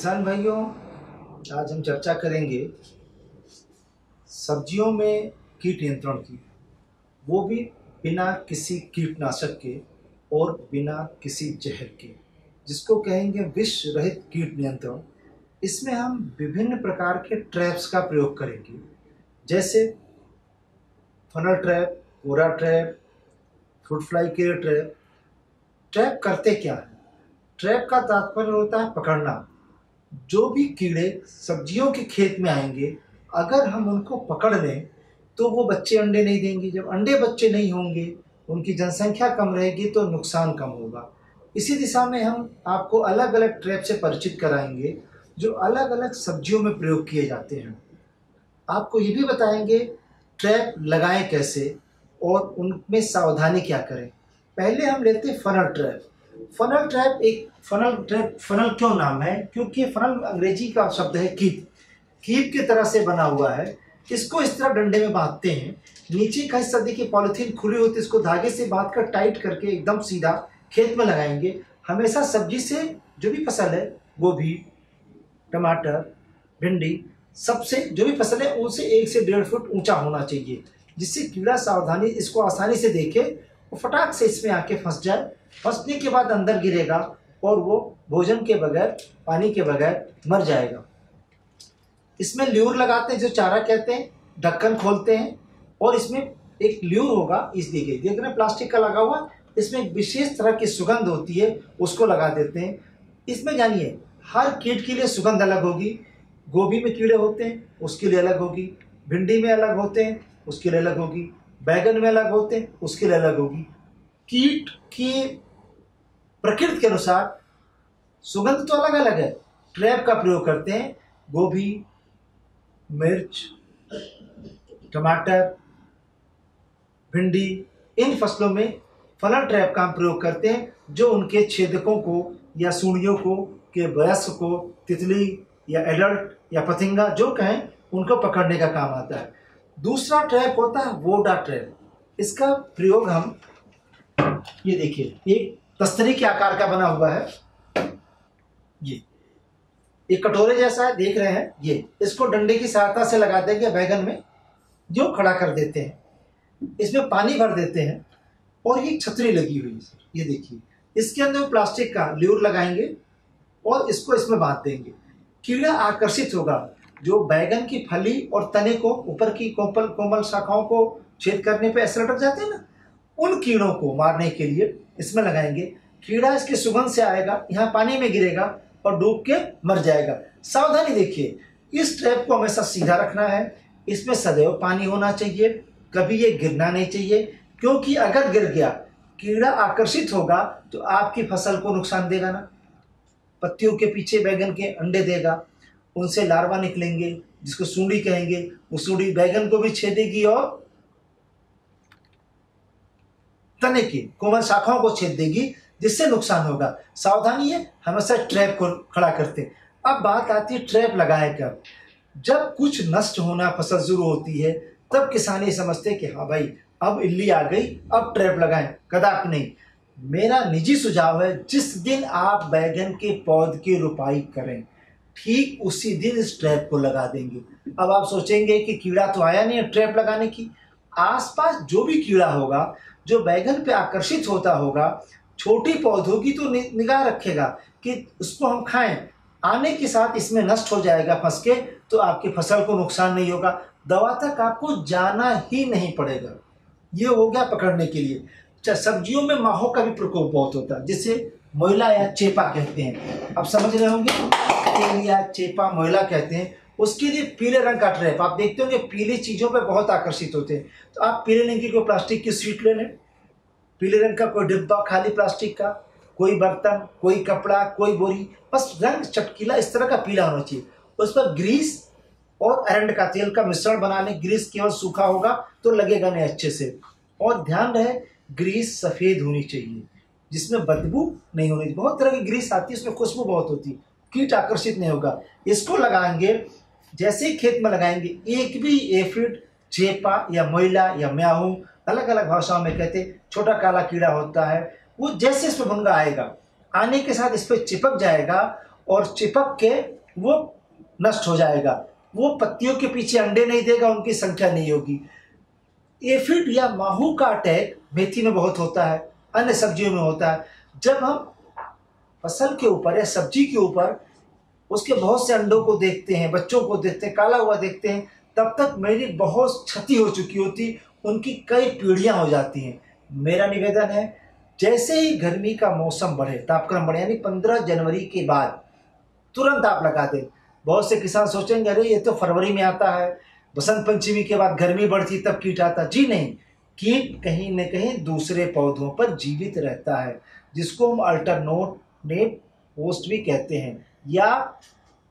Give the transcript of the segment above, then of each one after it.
किसान भाइयों, आज हम चर्चा करेंगे सब्जियों में कीट नियंत्रण की, वो भी बिना किसी कीटनाशक के और बिना किसी जहर के, जिसको कहेंगे विष रहित कीट नियंत्रण। इसमें हम विभिन्न प्रकार के ट्रैप्स का प्रयोग करेंगे, जैसे फनल ट्रैप, कोरा ट्रैप, फ्रूट फ्लाई के ट्रैप। ट्रैप करते क्या है? ट्रैप का तात्पर्य होता है पकड़ना। जो भी कीड़े सब्जियों के खेत में आएंगे, अगर हम उनको पकड़ लें तो वो बच्चे अंडे नहीं देंगे। जब अंडे बच्चे नहीं होंगे, उनकी जनसंख्या कम रहेगी तो नुकसान कम होगा। इसी दिशा में हम आपको अलग अलग ट्रैप से परिचित कराएंगे जो अलग अलग सब्जियों में प्रयोग किए जाते हैं। आपको ये भी बताएंगे ट्रैप लगाएं कैसे और उनमें सावधानी क्या करें। पहले हम लेते हैं फनल ट्रैप। फनल ट्रैप एक फनल क्यों नाम है? क्योंकि फनल अंग्रेजी का शब्द है कीप। कीप की तरह से बना हुआ है। इसको इस तरह डंडे में बांधते हैं। नीचे का हिस्सा देखिए पॉलिथीन खुली होती है, इसको धागे से बांध कर टाइट करके एकदम सीधा खेत में लगाएंगे। हमेशा सब्जी से जो भी फसल है, गोभी, टमाटर, भिंडी, सबसे जो भी फसल है उनसे 1 से 1.5 फुट ऊंचा होना चाहिए, जिससे कीड़ा सावधानी इसको आसानी से देखे और फटाक से इसमें आके फंस जाए। फंसने के बाद अंदर गिरेगा और वो भोजन के बगैर, पानी के बगैर मर जाएगा। इसमें ल्यूर लगाते हैं, जो चारा कहते हैं। ढक्कन खोलते हैं और इसमें एक ल्यूर होगा, इस देखिए देख रहे हैं प्लास्टिक का लगा हुआ। इसमें एक विशेष तरह की सुगंध होती है, उसको लगा देते हैं। इसमें जानिए हर कीट के लिए सुगंध अलग होगी। गोभी में कीड़े होते हैं, उसके लिए अलग होगी। भिंडी में अलग होते हैं, उसके लिए अलग होगी। बैगन में अलग होते हैं, उसके लिए अलग होगी। कीट की प्रकृति के अनुसार सुगंध तो अलग अलग है। ट्रैप का प्रयोग करते हैं गोभी, मिर्च, टमाटर, भिंडी, इन फसलों में फनल ट्रैप का हम प्रयोग करते हैं, जो उनके छेदकों को या सूंडियों को, के वयस्क को, तितली या एडल्ट या पतंगा जो कहें, उनको पकड़ने का काम आता है। दूसरा ट्रैप होता है वोडा ट्रैप। इसका प्रयोग हम, ये देखिए एक तस्तरी के आकार का बना हुआ है, ये एक कटोरे जैसा है, देख रहे हैं। ये इसको डंडे की सहायता से लगा देंगे बैगन में, जो खड़ा कर देते हैं। इसमें पानी भर देते हैं और ये छतरी लगी हुई है, ये देखिए। इसके अंदर प्लास्टिक का ल्यूर लगाएंगे और इसको इसमें बांध देंगे। कीड़ा आकर्षित होगा। जो बैगन की फली और तने को, ऊपर की कोमल शाखाओं को छेद करने पे ऐसे लटक जाते हैं ना, उन कीड़ों को मारने के लिए इसमें लगाएंगे। कीड़ा इसकी सुगंध से आएगा, यहाँ पानी में गिरेगा और डूब के मर जाएगा। सावधानी देखिए, इस ट्रैप को हमेशा सीधा रखना है। इसमें सदैव पानी होना चाहिए, कभी ये गिरना नहीं चाहिए, क्योंकि अगर गिर गया, कीड़ा आकर्षित होगा तो आपकी फसल को नुकसान देगा ना। पत्तियों के पीछे बैगन के अंडे देगा, उनसे लार्वा निकलेंगे, जिसको सूंडी कहेंगे। वो सूंडी बैगन को भी छेदेगी और तने की कोमल शाखाओं को छेद देगी, जिससे नुकसान होगा। सावधानी है, हमेशा ट्रैप को खड़ा करते हैं। अब बात आती है ट्रैप लगाए कब? जब कुछ नष्ट होना फसल शुरू होती है, तब किसान ये समझते हैं कि हाँ भाई अब इल्ली आ गई, अब ट्रैप लगाएं। कदापि नहीं। मेरा निजी सुझाव है, जिस दिन आप बैगन के पौध की रुपाई करें, ठीक उसी दिन इस ट्रैप को लगा देंगे। अब आप सोचेंगे कि कीड़ा तो आया नहीं है ट्रैप लगाने की। आसपास जो भी कीड़ा होगा, जो बैगन पे आकर्षित होता होगा, छोटी पौधों की तो निगाह रखेगा कि उसको हम खाएं। आने के साथ इसमें नष्ट हो जाएगा फंस के, तो आपकी फसल को नुकसान नहीं होगा। दवा तक आपको जाना ही नहीं पड़ेगा। ये हो गया पकड़ने के लिए। सब्जियों में माहों का भी प्रकोप बहुत होता है, जिसे मोइला या चेपा कहते हैं। आप समझ रहे होंगे, तेल या चेपा मोइला कहते हैं। उसके लिए पीले रंग का ट्रैप। आप देखते होंगे पीली चीज़ों पे बहुत आकर्षित होते हैं, तो आप पीले रंग की कोई प्लास्टिक की शीट ले लें, पीले रंग का कोई डिब्बा खाली प्लास्टिक का, कोई बर्तन, कोई कपड़ा, कोई बोरी, बस रंग चटकीला इस तरह का पीला होना चाहिए। उस पर ग्रीस और अरंड का तेल का मिश्रण बना लें। ग्रीस केवल सूखा होगा तो लगेगा नहीं अच्छे से। और ध्यान रहे, ग्रीस सफ़ेद होनी चाहिए, जिसमें बदबू नहीं होनी चाहिए। बहुत तरह की ग्रीस आती है, उसमें खुशबू बहुत होती है, कीट आकर्षित नहीं होगा। इसको लगाएंगे, जैसे ही खेत में लगाएंगे, एक भी एफिड, चेपा या मोइला या म्याहू, अलग अलग भाषाओं में कहते हैं, छोटा काला कीड़ा होता है, वो जैसे इस पर भुनगा आएगा, आने के साथ इस पर चिपक जाएगा और चिपक के वो नष्ट हो जाएगा, वो पत्तियों के पीछे अंडे नहीं देगा, उनकी संख्या नहीं होगी। एफिड या माहू का अटैक मेथी में बहुत होता है, अन्य सब्जियों में होता है। जब हम फसल के ऊपर या सब्जी के ऊपर उसके बहुत से अंडों को देखते हैं, बच्चों को देखते हैं, काला हुआ देखते हैं, तब तक मेरी बहुत क्षति हो चुकी होती, उनकी कई पीढ़ियां हो जाती हैं। मेरा निवेदन है, जैसे ही गर्मी का मौसम बढ़े, तापक्रम बढ़े, यानी 15 जनवरी के बाद तुरंत आप लगा दें। बहुत से किसान सोचेंगे अरे ये तो फरवरी में आता है, बसंत पंचमी के बाद गर्मी बढ़ती तब कीट आता। जी नहीं, कीट कहीं न कहीं दूसरे पौधों पर जीवित रहता है, जिसको हम अल्टरनेट पोस्ट भी कहते हैं या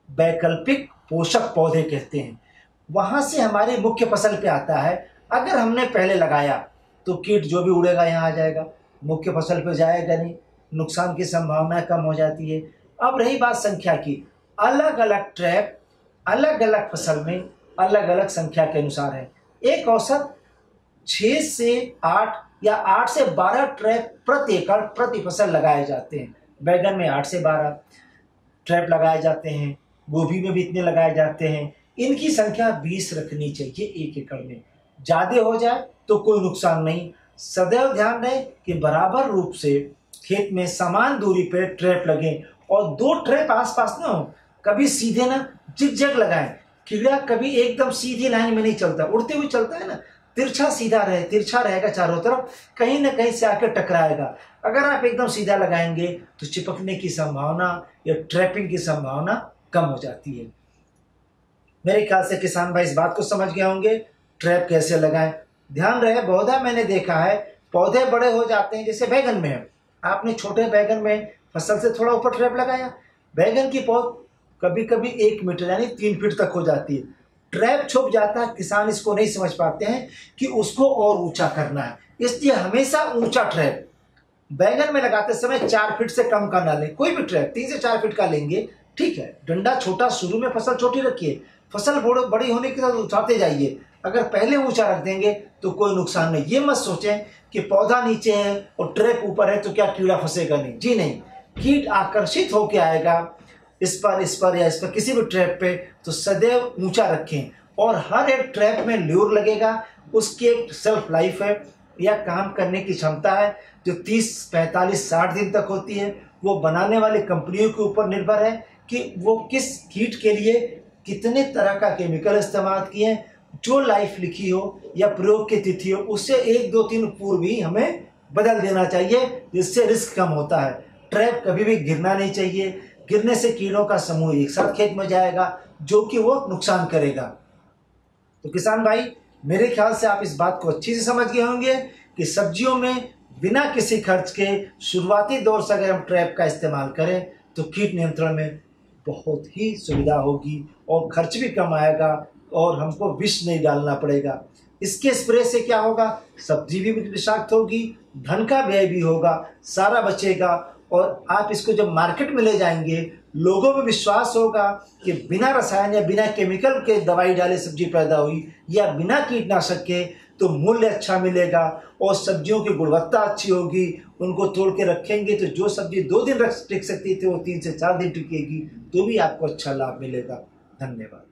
वैकल्पिक पोषक पौधे कहते हैं। वहां से हमारी मुख्य फसल पे आता है। अगर हमने पहले लगाया तो कीट जो भी उड़ेगा यहाँ आ जाएगा, मुख्य फसल पे जाएगा नहीं, नुकसान की संभावना कम हो जाती है। अब रही बात संख्या की, अलग अलग ट्रैप अलग अलग फसल में अलग अलग संख्या के अनुसार है। एक औसत 6 से 8 या 8 से 12 ट्रैप प्रति एकड़ प्रति फसल लगाए जाते हैं। बैगन में 8 से 12 ट्रैप लगाए जाते हैं, गोभी में भी इतने लगाए जाते हैं। इनकी संख्या 20 रखनी चाहिए एक एकड़ में। ज़्यादा हो जाए तो कोई नुकसान नहीं। सदैव ध्यान रहे कि बराबर रूप से खेत में समान दूरी पर ट्रैप लगें और 2 ट्रैप आसपास ना हो। कभी सीधे ना जिगजैग लगाएं। कीड़ा कभी एकदम सीधी लाइन में नहीं चलता, उड़ते हुए चलता है ना, तिरछा सीधा रहे, तिरछा रहेगा चारों तरफ, कहीं ना कहीं से आकर टकराएगा। अगर आप एकदम सीधा लगाएंगे तो चिपकने की संभावना या ट्रैपिंग की संभावना कम हो जाती है। मेरे ख्याल से किसान भाई इस बात को समझ गए होंगे ट्रैप कैसे लगाएं। ध्यान रहे, बहुधा मैंने देखा है पौधे बड़े हो जाते हैं, जैसे बैगन में है, आपने छोटे बैगन में फसल से थोड़ा ऊपर ट्रैप लगाया, बैगन की पौध कभी कभी 1 मीटर यानी 3 फीट तक हो जाती है, ट्रैप छुप जाता है। किसान इसको नहीं समझ पाते हैं कि उसको और ऊंचा करना है, इसलिए हमेशा ऊंचा ट्रैप बैगन में लगाते समय 4 फीट से कम का ना लें। कोई भी ट्रैप 3 से 4 फीट का लेंगे, ठीक है। डंडा छोटा, शुरू में फसल छोटी रखिए, फसल बड़ी होने के साथ उठाते जाइए। अगर पहले ऊंचा रख देंगे तो कोई नुकसान नहीं। ये मत सोचें कि पौधा नीचे है और ट्रैप ऊपर है तो क्या कीड़ा फंसेगा नहीं। जी नहीं, कीट आकर्षित होकर आएगा इस पर या इस पर किसी भी ट्रैप पे, तो सदैव ऊंचा रखें। और हर एक ट्रैप में ल्यूर लगेगा, उसकी एक सेल्फ लाइफ है या काम करने की क्षमता है जो 30, 45, 60 दिन तक होती है। वो बनाने वाली कंपनियों के ऊपर निर्भर है कि वो किस कीट के लिए कितने तरह का केमिकल इस्तेमाल किए। जो लाइफ लिखी हो या प्रयोग की तिथि हो, उससे 1, 2, 3 पूर्व ही हमें बदल देना चाहिए, जिससे रिस्क कम होता है। ट्रैप कभी भी गिरना नहीं चाहिए, गिरने से कीड़ों का समूह एक साथ खेत में जाएगा जो कि वो नुकसान करेगा। तो किसान भाई, मेरे ख्याल से आप इस बात को अच्छी से समझ गए होंगे कि सब्जियों में बिना किसी खर्च के शुरुआती दौर से अगर हम ट्रैप का इस्तेमाल करें तो कीट नियंत्रण में बहुत ही सुविधा होगी और खर्च भी कम आएगा और हमको विष नहीं डालना पड़ेगा। इसके स्प्रे से क्या होगा, सब्जी भी विषाक्त होगी, धन का व्यय भी होगा, सारा बचेगा। और आप इसको जब मार्केट में ले जाएंगे, लोगों में विश्वास होगा कि बिना रसायन या बिना केमिकल के दवाई डाले सब्जी पैदा हुई या बिना कीटनाशक के, तो मूल्य अच्छा मिलेगा और सब्जियों की गुणवत्ता अच्छी होगी। उनको तोड़ के रखेंगे तो जो सब्जी 2 दिन टिक सकती थी वो 3 से 4 दिन टिकेगी, तो भी आपको अच्छा लाभ मिलेगा। धन्यवाद।